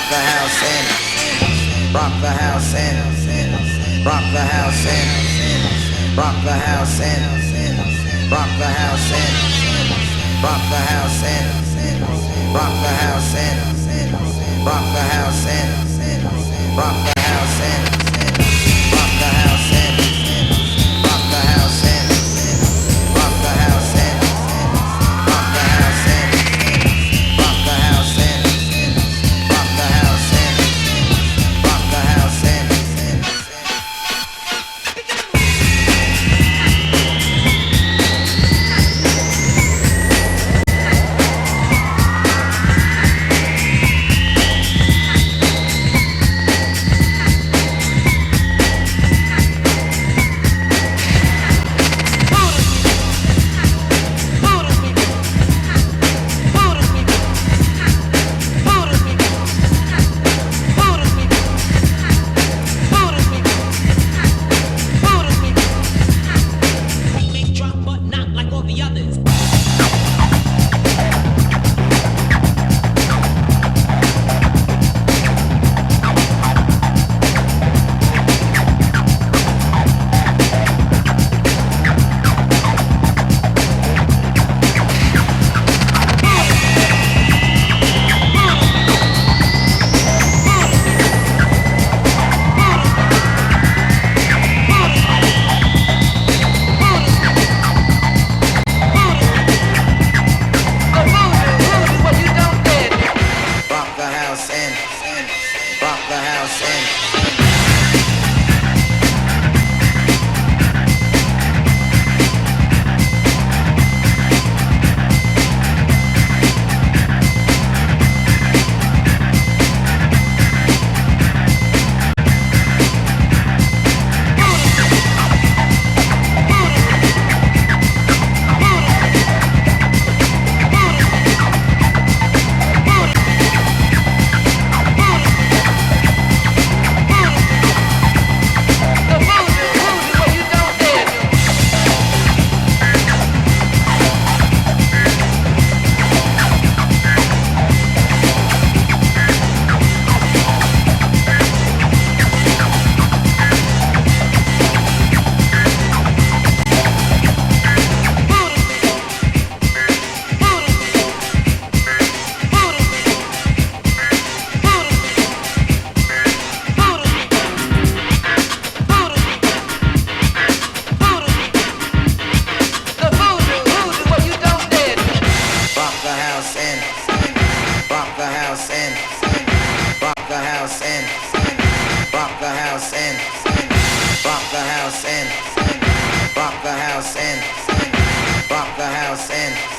the house in, rock the house in, rock the house in, rock the house in, rock the house in, rock the house in, rock the house in, rock the house in, rock the house in, rock the house in, rock the house in, rock the house in, rock the house in, rock the house in, rock the house in, rock the house in. Rock the house in, rock the house in,